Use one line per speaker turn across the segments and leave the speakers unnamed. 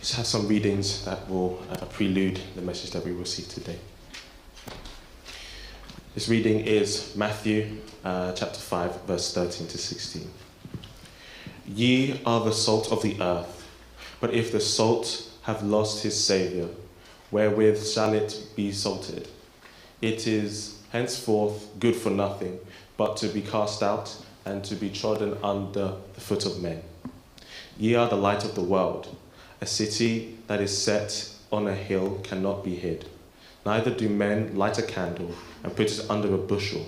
Just have some readings that will prelude the message that we will see today. This reading is Matthew chapter 5, verse 13 to 16. Ye are the salt of the earth, but if the salt have lost his savour, wherewith shall it be salted? It is henceforth good for nothing, but to be cast out and to be trodden under the foot of men. Ye are the light of the world. A city that is set on a hill cannot be hid. Neither do men light a candle and put it under a bushel,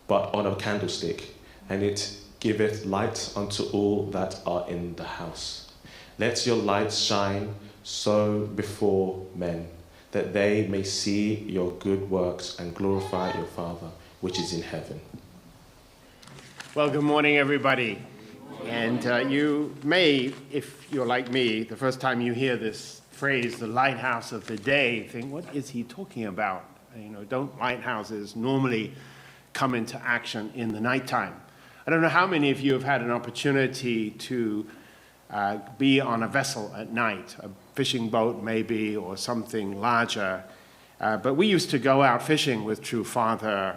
but on a candlestick, and it giveth light unto all that are in the house. Let your light shine so before men, that they may see your good works and glorify your Father which is in heaven.
Well, good morning, everybody. And you may, if you're like me, the first time you hear this phrase, the lighthouse of the day, think, what is he talking about? Don't lighthouses normally come into action in the nighttime? I don't know how many of you have had an opportunity to be on a vessel at night, a fishing boat maybe, or something larger. But we used to go out fishing with True Father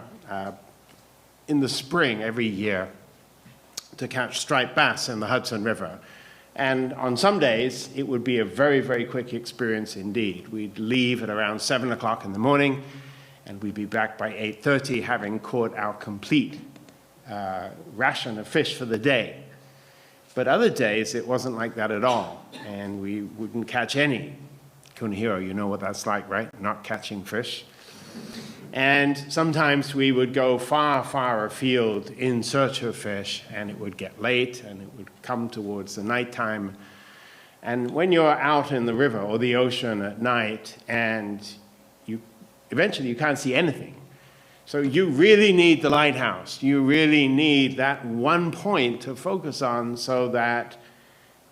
in the spring every year to catch striped bass in the Hudson River. And on some days, it would be a very, very quick experience indeed. We'd leave at around 7 o'clock in the morning, and we'd be back by 8:30, having caught our complete ration of fish for the day. But other days, it wasn't like that at all, and we wouldn't catch any. Kunihiro, you know what that's like, right? Not catching fish. And sometimes we would go far, far afield in search of fish, and it would get late, and it would come towards the nighttime. And when you're out in the river or the ocean at night, and eventually you can't see anything. So you really need the lighthouse. You really need that one point to focus on so that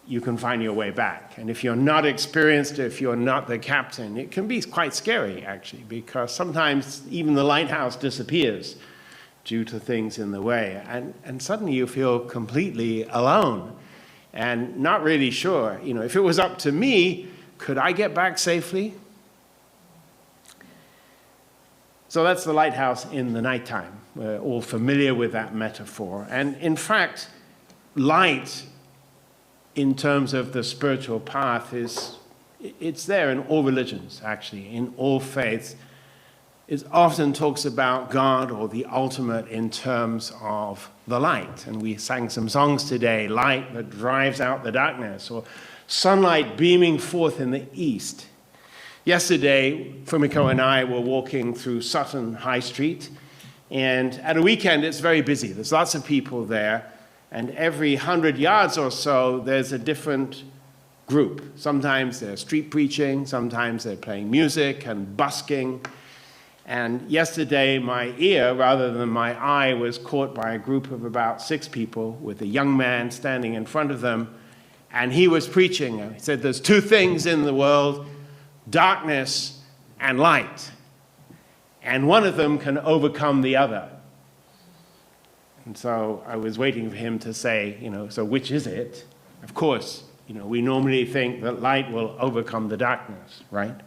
you can find your way back. And if you're not experienced, if you're not the captain, it can be quite scary, actually, because sometimes even the lighthouse disappears due to things in the way. And suddenly you feel completely alone and not really sure. If it was up to me, could I get back safely? So that's the lighthouse in the nighttime. We're all familiar with that metaphor. And in fact, light in terms of the spiritual path it's there in all religions, actually, in all faiths. It often talks about God or the ultimate in terms of the light. And we sang some songs today, light that drives out the darkness, or sunlight beaming forth in the east. Yesterday, Fumiko and I were walking through Sutton High Street, and at a weekend it's very busy. There's lots of people there. And every 100 yards or so, there's a different group. Sometimes they're street preaching, sometimes they're playing music and busking. And yesterday, my ear, rather than my eye, was caught by a group of about 6 people with a young man standing in front of them. And he was preaching. He said, there's 2 things in the world, darkness and light. And one of them can overcome the other. And so I was waiting for him to say, so which is it? Of course, we normally think that light will overcome the darkness, right?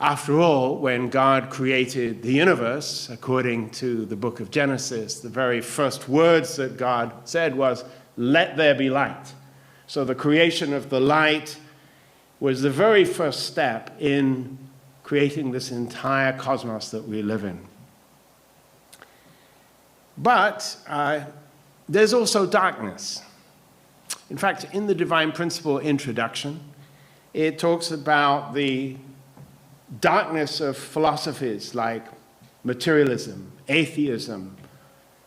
After all, when God created the universe, according to the book of Genesis, the very first words that God said was, let there be light. So the creation of the light was the very first step in creating this entire cosmos that we live in. But there's also darkness. In fact, in the Divine Principle introduction, it talks about the darkness of philosophies like materialism, atheism,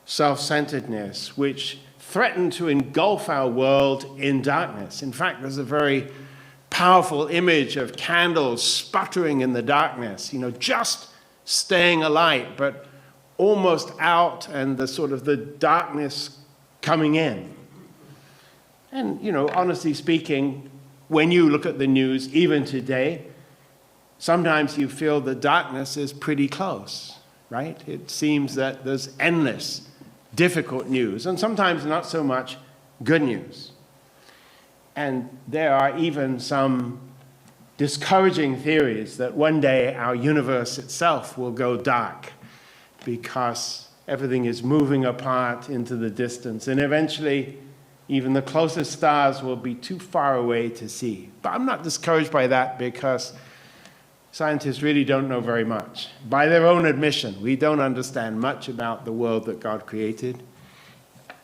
self-centeredness, which threaten to engulf our world in darkness. In fact, there's a very powerful image of candles sputtering in the darkness, just staying alight, but almost out, and the darkness coming in. And, honestly speaking, when you look at the news, even today, sometimes you feel the darkness is pretty close, right? It seems that there's endless difficult news, and sometimes not so much good news. And there are even some discouraging theories that one day our universe itself will go dark because everything is moving apart into the distance, and eventually even the closest stars will be too far away to see. But I'm not discouraged by that because scientists really don't know very much. By their own admission, we don't understand much about the world that God created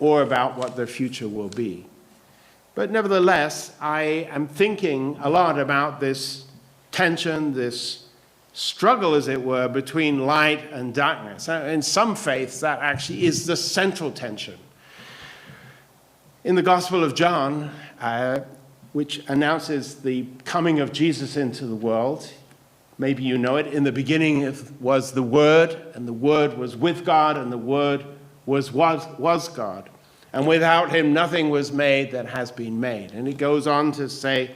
or about what the future will be. But nevertheless, I am thinking a lot about this tension, this struggle, as it were, between light and darkness. In some faiths, that actually is the central tension. In the Gospel of John, which announces the coming of Jesus into the world, maybe you know it, in the beginning was the Word, and the Word was with God, and the Word was God. And without him, nothing was made that has been made. And he goes on to say,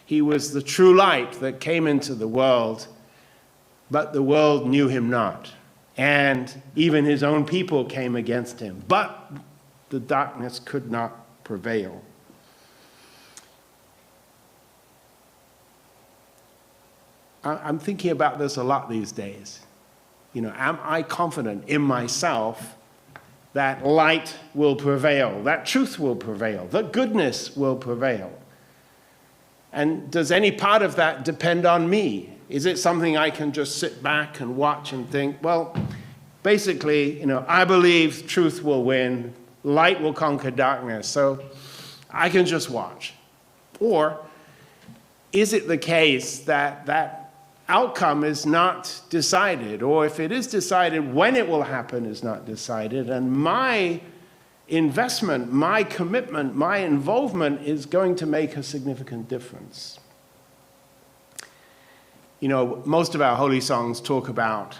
he was the true light that came into the world, but the world knew him not. And even his own people came against him. But the darkness could not prevail. I'm thinking about this a lot these days. Am I confident in myself that light will prevail, that truth will prevail, that goodness will prevail? And does any part of that depend on me? Is it something I can just sit back and watch and think, well, basically, I believe truth will win, light will conquer darkness, so I can just watch? Or is it the case that that outcome is not decided, or if it is decided, when it will happen is not decided, and my investment, my commitment, my involvement is going to make a significant difference? Most of our holy songs talk about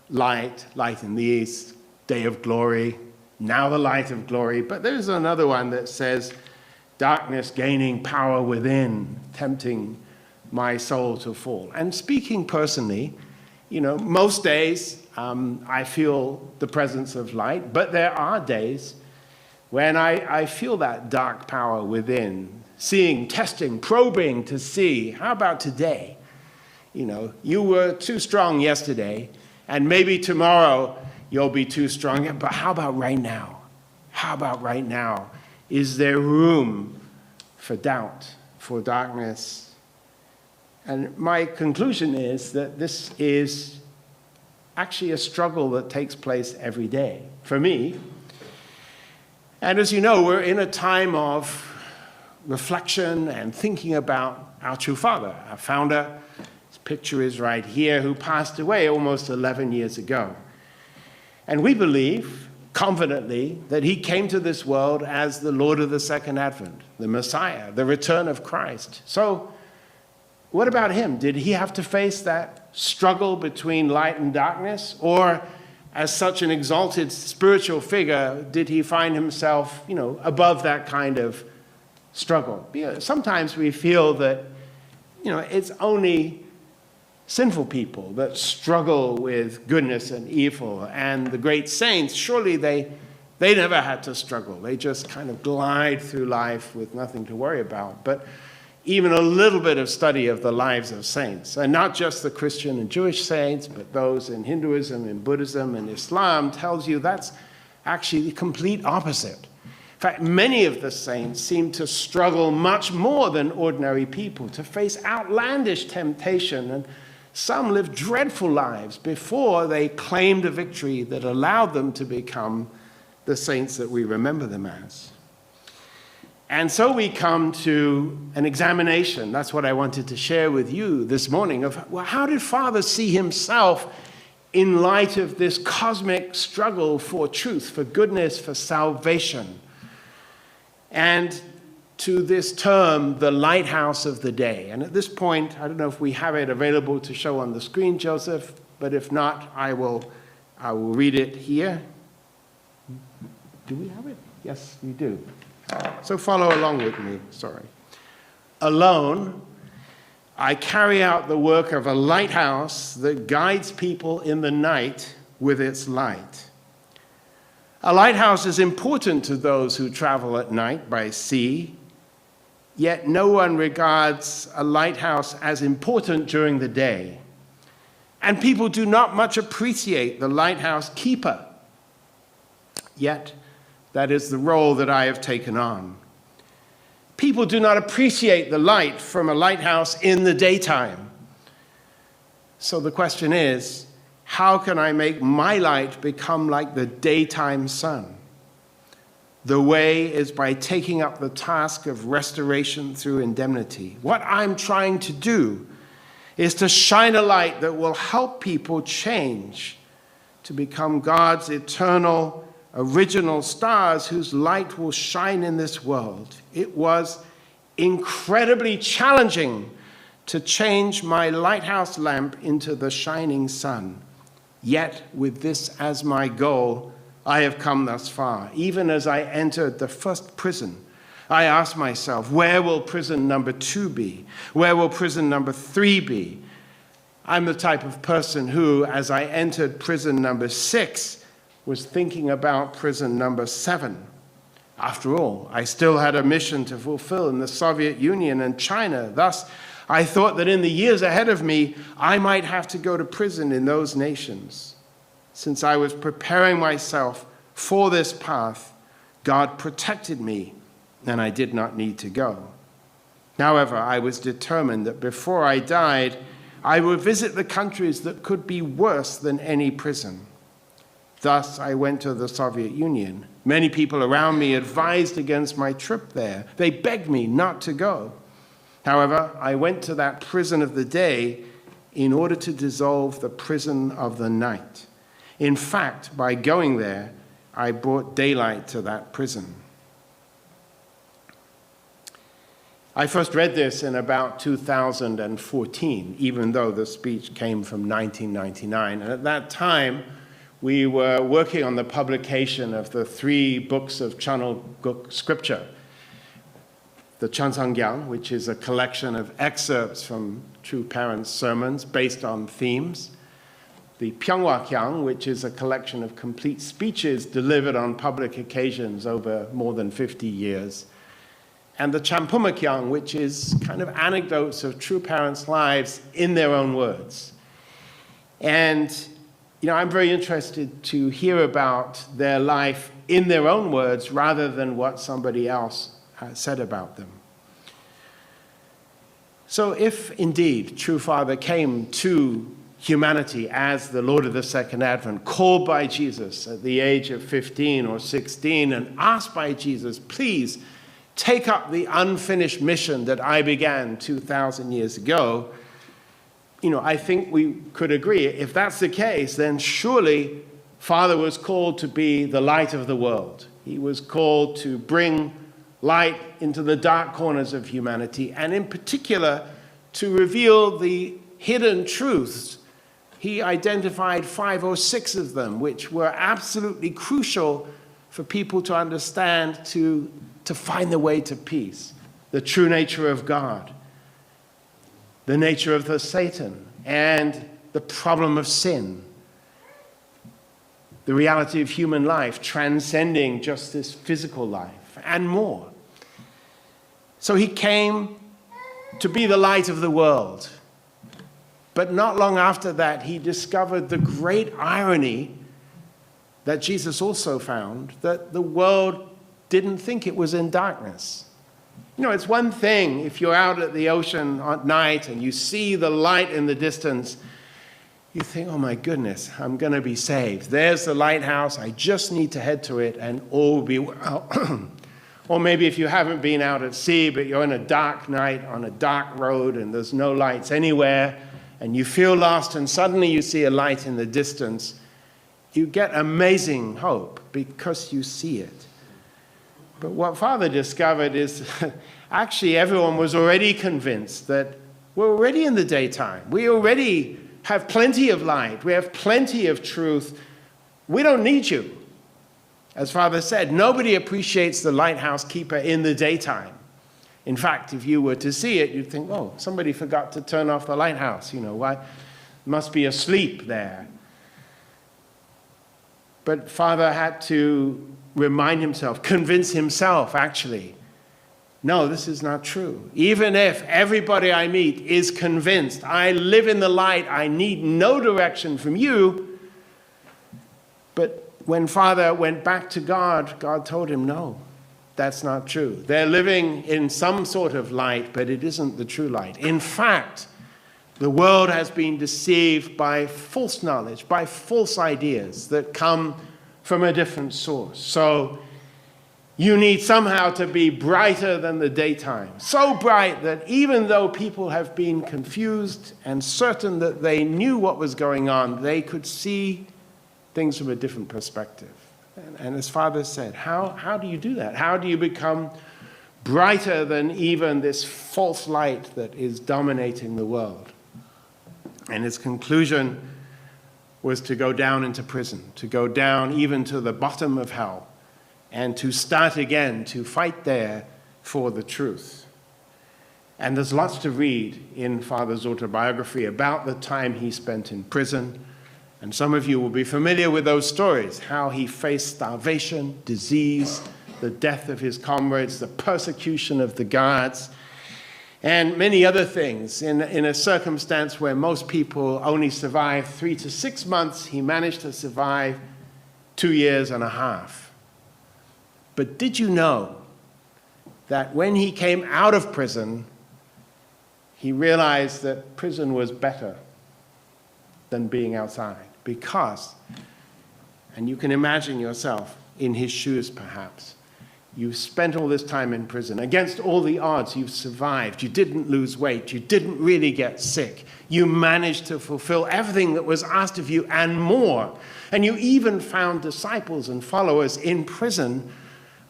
light in the east, day of glory, now the light of glory, but there's another one that says, darkness gaining power within, tempting my soul to fall. And speaking personally, most days I feel the presence of light, but there are days when I feel that dark power within, seeing, testing, probing to see, how about today? You were too strong yesterday, and maybe tomorrow you'll be too strong, but how about right now? How about right now? Is there room for doubt, for darkness? And my conclusion is that this is actually a struggle that takes place every day for me. And as you know, we're in a time of reflection and thinking about our true Father, our founder. His picture is right here, who passed away almost 11 years ago. And we believe confidently that he came to this world as the Lord of the Second Advent, the Messiah, the return of Christ. So what about him? Did he have to face that struggle between light and darkness? Or as such an exalted spiritual figure, did he find himself, above that kind of struggle? Sometimes we feel that, it's only sinful people that struggle with goodness and evil. And the great saints, surely they never had to struggle. They just kind of glide through life with nothing to worry about. But even a little bit of study of the lives of saints, and not just the Christian and Jewish saints, but those in Hinduism and Buddhism and Islam, tells you that's actually the complete opposite. In fact, many of the saints seem to struggle much more than ordinary people, to face outlandish temptation, and some lived dreadful lives before they claimed a victory that allowed them to become the saints that we remember them as. And so we come to an examination. That's what I wanted to share with you this morning of, well, how did Father see himself in light of this cosmic struggle for truth, for goodness, for salvation? And to this term, the lighthouse of the day. And at this point, I don't know if we have it available to show on the screen, Joseph, but if not, I will read it here. Do we have it? Yes, we do. So follow along with me, sorry. Alone, I carry out the work of a lighthouse that guides people in the night with its light. A lighthouse is important to those who travel at night by sea. Yet no one regards a lighthouse as important during the day. And people do not much appreciate the lighthouse keeper. Yet, that is the role that I have taken on. People do not appreciate the light from a lighthouse in the daytime. So the question is, how can I make my light become like the daytime sun? The way is by taking up the task of restoration through indemnity. What I'm trying to do is to shine a light that will help people change to become God's eternal, original stars whose light will shine in this world. It was incredibly challenging to change my lighthouse lamp into the shining sun. Yet, with this as my goal, I have come thus far. Even as I entered the first prison, I asked myself, where will prison number 2 be? Where will prison number 3 be? I'm the type of person who, as I entered prison number 6, was thinking about prison number 7. After all, I still had a mission to fulfill in the Soviet Union and China. Thus, I thought that in the years ahead of me, I might have to go to prison in those nations. Since I was preparing myself for this path, God protected me, and I did not need to go. However, I was determined that before I died, I would visit the countries that could be worse than any prison. Thus, I went to the Soviet Union. Many people around me advised against my trip there. They begged me not to go. However, I went to that prison of the day in order to dissolve the prison of the night. In fact, by going there, I brought daylight to that prison. I first read this in about 2014, even though the speech came from 1999. And at that time, we were working on the publication of the 3 books of Channel Scripture. The Chansangyang, which is a collection of excerpts from True Parents' sermons based on themes. The Pyangwakyang, which is a collection of complete speeches delivered on public occasions over more than 50 years. And the Champumakyang, which is kind of anecdotes of true parents' lives in their own words. And, I'm very interested to hear about their life in their own words rather than what somebody else said about them. So if indeed True Father came to humanity as the Lord of the Second Advent, called by Jesus at the age of 15 or 16 and asked by Jesus, please take up the unfinished mission that I began 2,000 years ago, I think we could agree. If that's the case, then surely Father was called to be the light of the world. He was called to bring light into the dark corners of humanity, and in particular, to reveal the hidden truths. He identified 5 or 6 of them, which were absolutely crucial for people to understand, to find the way to peace. The true nature of God, the nature of the Satan, and the problem of sin. The reality of human life, transcending just this physical life, and more. So he came to be the light of the world. But not long after that, he discovered the great irony that Jesus also found, that the world didn't think it was in darkness. It's one thing if you're out at the ocean at night and you see the light in the distance, you think, oh my goodness, I'm going to be saved. There's the lighthouse, I just need to head to it and all will be well. Or maybe if you haven't been out at sea, but you're on a dark night on a dark road and there's no lights anywhere, and you feel lost and suddenly you see a light in the distance, you get amazing hope because you see it. But what Father discovered is actually everyone was already convinced that we're already in the daytime. We already have plenty of light. We have plenty of truth. We don't need you. As Father said, nobody appreciates the lighthouse keeper in the daytime. In fact, if you were to see it, you'd think, oh, somebody forgot to turn off the lighthouse. Why? Must be asleep there. But Father had to remind himself, convince himself, actually, no, this is not true. Even if everybody I meet is convinced I live in the light, I need no direction from you. But when Father went back to God, God told him, no, that's not true. They're living in some sort of light, but it isn't the true light. In fact, the world has been deceived by false knowledge, by false ideas that come from a different source. So you need somehow to be brighter than the daytime. So bright that even though people have been confused and certain that they knew what was going on, they could see things from a different perspective. And as Father said, how do you do that? How do you become brighter than even this false light that is dominating the world? And his conclusion was to go down into prison, to go down even to the bottom of hell, and to start again to fight there for the truth. And there's lots to read in Father's autobiography about the time he spent in prison. And some of you will be familiar with those stories, how he faced starvation, disease, the death of his comrades, the persecution of the guards, and many other things. In a circumstance where most people only survive 3 to 6 months, he managed to survive 2 years and a half. But did you know that when he came out of prison, he realized that prison was better than being outside? Because, and you can imagine yourself in his shoes perhaps, you've spent all this time in prison. Against all the odds, you've survived. You didn't lose weight. You didn't really get sick. You managed to fulfill everything that was asked of you and more. And you even found disciples and followers in prison.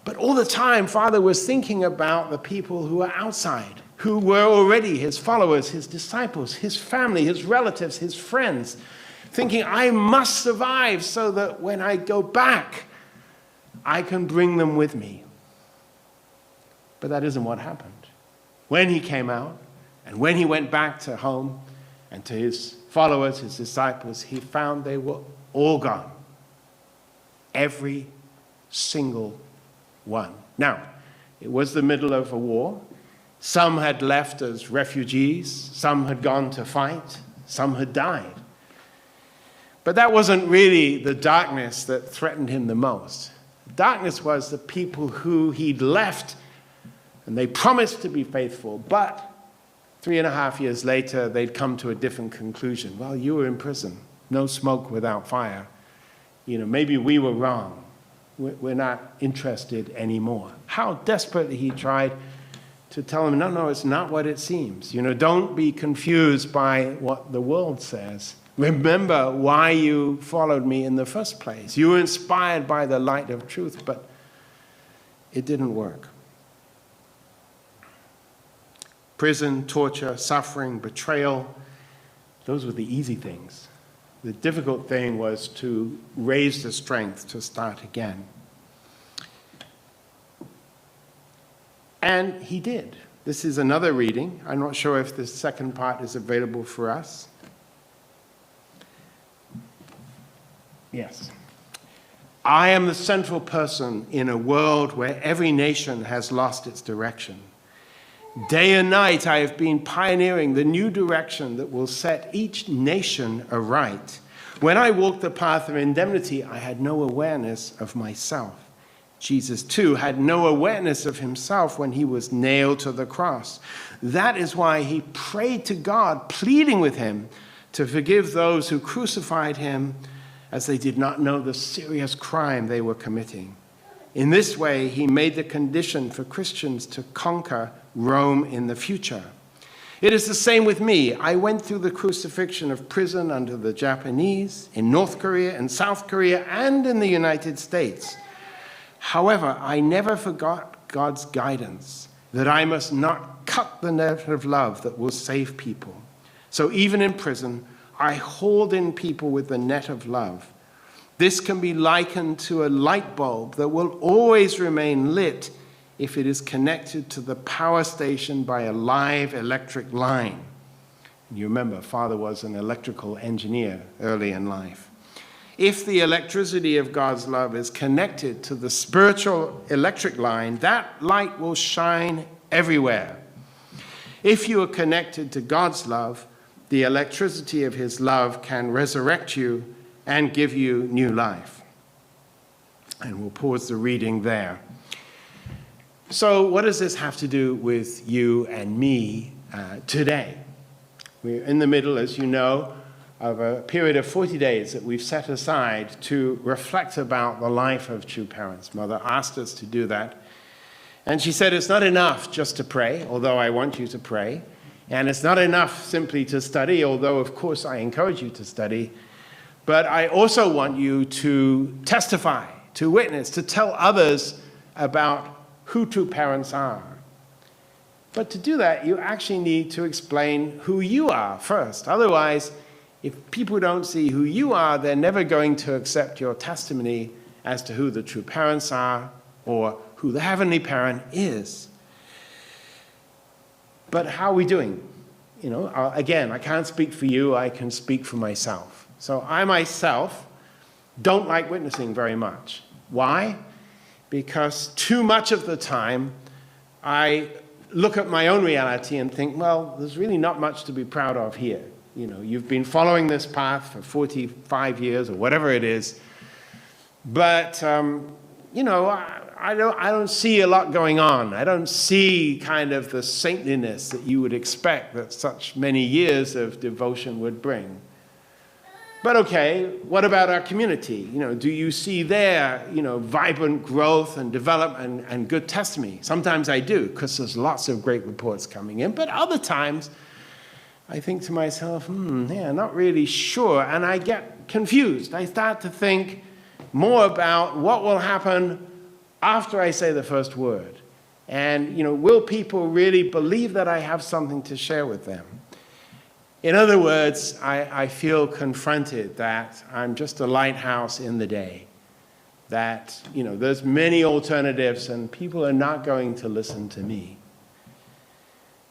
But all the time, Father was thinking about the people who were outside, who were already his followers, his disciples, his family, his relatives, his friends, thinking, I must survive so that when I go back, I can bring them with me. But that isn't what happened. When he came out, and when he went back to home and to his followers, his disciples, he found they were all gone. Every single one. Now, it was the middle of a war. Some had left as refugees. Some had gone to fight. Some had died. But that wasn't really the darkness that threatened him the most. Darkness was the people who he'd left, and they promised to be faithful, but 3.5 years later, they'd come to a different conclusion. Well, you were in prison. No smoke without fire. Maybe we were wrong. We're not interested anymore. How desperately he tried to tell them, no, it's not what it seems. Don't be confused by what the world says. Remember why you followed me in the first place. You were inspired by the light of truth, but it didn't work. Prison, torture, suffering, betrayal, those were the easy things. The difficult thing was to raise the strength to start again. And he did. This is another reading. I'm not sure if the second part is available for us. Yes. I am the central person in a world where every nation has lost its direction. Day and night, I have been pioneering the new direction that will set each nation aright. When I walked the path of indemnity, I had no awareness of myself. Jesus, too, had no awareness of himself when he was nailed to the cross. That is why he prayed to God, pleading with him to forgive those who crucified him, as they did not know the serious crime they were committing. In this way, he made the condition for Christians to conquer Rome in the future. It is the same with me. I went through the crucifixion of prison under the Japanese, in North Korea and South Korea, and in the United States. However, I never forgot God's guidance, that I must not cut the net of love that will save people. So even in prison, I hold in people with the net of love. This can be likened to a light bulb that will always remain lit if it is connected to the power station by a live electric line. You remember, Father was an electrical engineer early in life. If the electricity of God's love is connected to the spiritual electric line, that light will shine everywhere. If you are connected to God's love, the electricity of his love can resurrect you and give you new life. And we'll pause the reading there. So what does this have to do with you and me today? We're in the middle, as you know, of a period of 40 days that we've set aside to reflect about the life of true parents. Mother asked us to do that. And she said, it's not enough just to pray, although I want you to pray. And it's not enough simply to study, although, of course, I encourage you to study. But I also want you to testify, to witness, to tell others about who true parents are. But to do that, you actually need to explain who you are first. Otherwise, if people don't see who you are, they're never going to accept your testimony as to who the true parents are or who the heavenly parent is. But how are we doing? You know, again, I can't speak for you, I can speak for myself. So I myself don't like witnessing very much. Why? Because too much of the time, I look at my own reality and think, well, there's really not much to be proud of here. You know, you've been following this path for 45 years or whatever it is, but, you know, I don't see a lot going on. I don't see kind of the saintliness that you would expect that such many years of devotion would bring. But okay, what about our community? You know, do you see there, you know, vibrant growth and development and good testimony? Sometimes I do, because there's lots of great reports coming in. But other times, I think to myself, yeah, not really sure. And I get confused. I start to think more about what will happen after I say the first word. And, you know, will people really believe that I have something to share with them? In other words, I feel confronted that I'm just a lighthouse in the day, that, you know, there's many alternatives and people are not going to listen to me.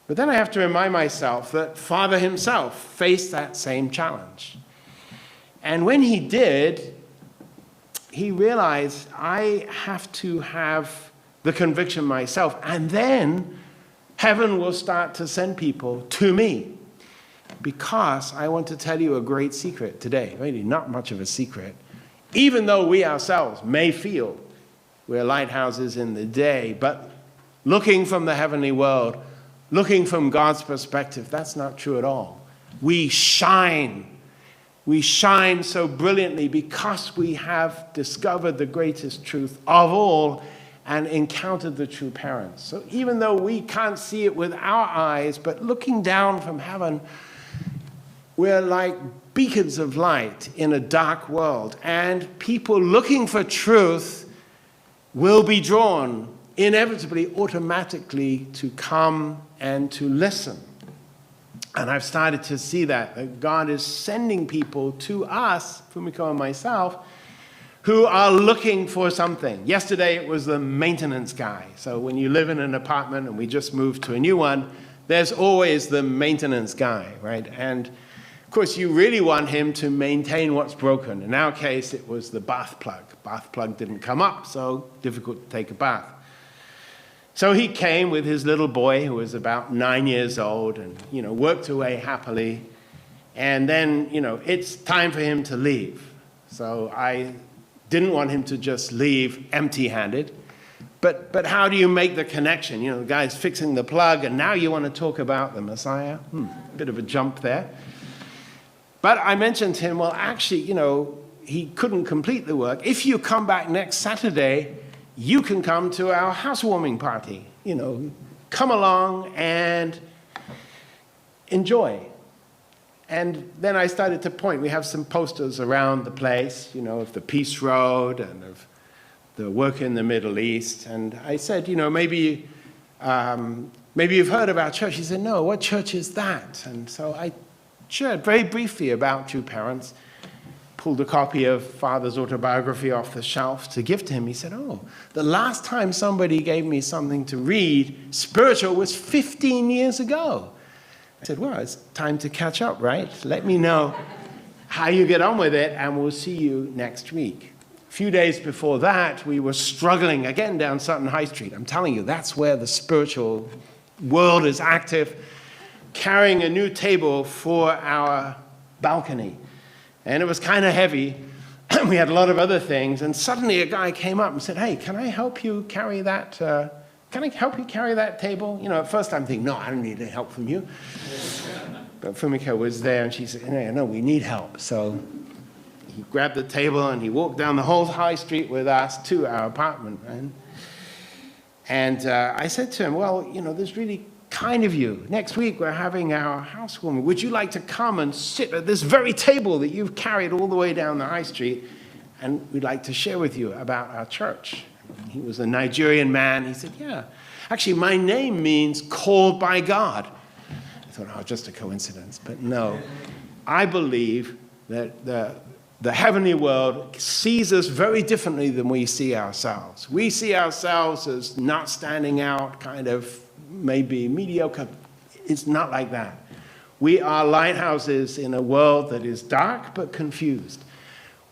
But then I have to remind myself that Father himself faced that same challenge. And when he did, he realized I have to have the conviction myself, and then heaven will start to send people to me. Because I want to tell you a great secret today, really not much of a secret. Even though we ourselves may feel we're lighthouses in the day, but looking from the heavenly world, looking from God's perspective, that's not true at all. We shine. We shine so brilliantly because we have discovered the greatest truth of all and encountered the true parents. So even though we can't see it with our eyes, but looking down from heaven, we're like beacons of light in a dark world, and people looking for truth will be drawn inevitably, automatically to come and to listen. And I've started to see that God is sending people to us, Fumiko and myself, who are looking for something. Yesterday it was the maintenance guy. So when you live in an apartment, and we just moved to a new one, there's always the maintenance guy, right? And of course, you really want him to maintain what's broken. In our case, it was the bath plug. Bath plug didn't come up, so difficult to take a bath. So he came with his little boy, who was about 9 years old, and, you know, worked away happily. And then, you know, it's time for him to leave. So I didn't want him to just leave empty-handed. But how do you make the connection? You know, the guy's fixing the plug, and now you want to talk about the Messiah? Bit of a jump there. But I mentioned to him, well, actually, you know, he couldn't complete the work. If you come back next Saturday, you can come to our housewarming party. You know, come along and enjoy. And then I started to point. We have some posters around the place, you know, of the Peace Road and of the work in the Middle East. And I said, you know, maybe you've heard of our church. He said, no, what church is that? And so I shared very briefly about True Parents, pulled a copy of Father's autobiography off the shelf to give to him. He said, oh, the last time somebody gave me something to read, spiritual, was 15 years ago. I said, well, it's time to catch up, right? Let me know how you get on with it, and we'll see you next week. few days before that, we were struggling again down Sutton High Street. I'm telling you, that's where the spiritual world is active, carrying a new table for our balcony. And it was kind of heavy. We had a lot of other things. And suddenly a guy came up and said, hey, can I help you carry that? Can I help you carry that table? You know, at first I'm thinking, no, I don't need any help from you. But Fumiko was there, and she said, no, we need help. So he grabbed the table, and he walked down the whole high street with us to our apartment. And I said to him, well, you know, this is really kind of you. Next week, we're having our housewarming. Would you like to come and sit at this very table that you've carried all the way down the high street? And we'd like to share with you about our church. He was a Nigerian man. He said, yeah. Actually, my name means called by God. I thought, oh, just a coincidence. But no, I believe that the heavenly world sees us very differently than we see ourselves. We see ourselves as not standing out, kind of maybe mediocre. It's not like that. We are lighthouses in a world that is dark but confused.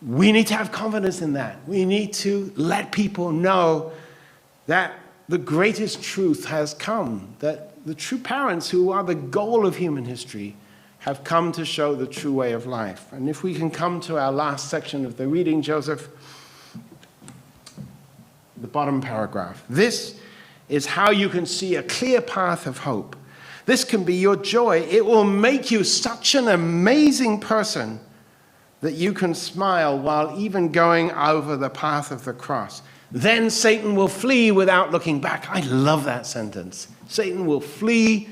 We need to have confidence in that. We need to let people know that the greatest truth has come, that the true parents who are the goal of human history have come to show the true way of life. And if we can come to our last section of the reading, Joseph, the bottom paragraph. This is how you can see a clear path of hope. This can be your joy. It will make you such an amazing person that you can smile while even going over the path of the cross. Then Satan will flee without looking back. I love that sentence. Satan will flee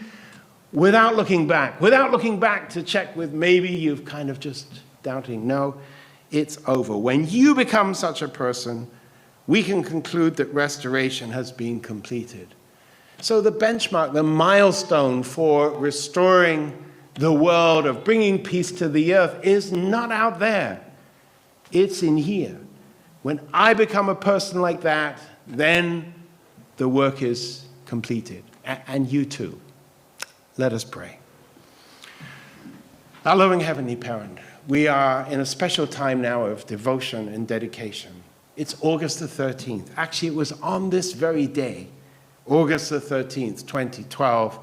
without looking back to check with maybe you've kind of just doubting. No, it's over. When you become such a person, we can conclude that restoration has been completed. So the benchmark, the milestone for restoring the world, of bringing peace to the earth, is not out there. It's in here. When I become a person like that, then the work is completed. And you too. Let us pray. Our loving Heavenly Parent, we are in a special time now of devotion and dedication. It's August the 13th. Actually, it was on this very day, August the 13th, 2012,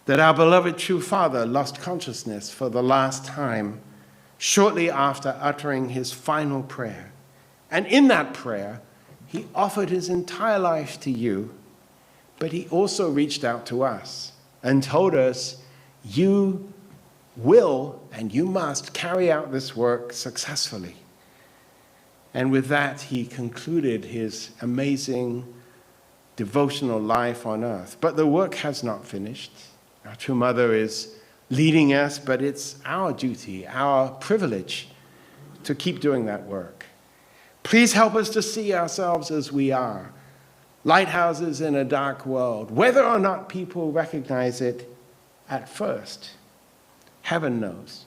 that our beloved true Father lost consciousness for the last time, shortly after uttering his final prayer. And in that prayer, he offered his entire life to you, but he also reached out to us and told us, you will and you must carry out this work successfully. And with that, he concluded his amazing devotional life on earth. But the work has not finished. Our true mother is leading us, but it's our duty, our privilege to keep doing that work. Please help us to see ourselves as we are, lighthouses in a dark world. Whether or not people recognize it at first, heaven knows,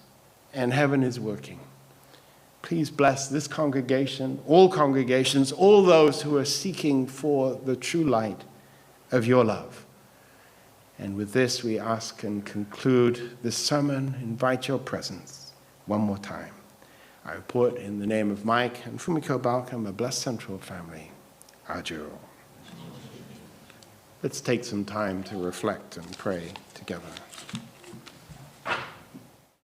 and heaven is working. Please bless this congregation, all congregations, all those who are seeking for the true light of your love. And with this, we ask and conclude this sermon. Invite your presence one more time. I report in the name of Mike and Fumiko Balcomb, a blessed central family. Adieu. Let's take some time to reflect and pray together.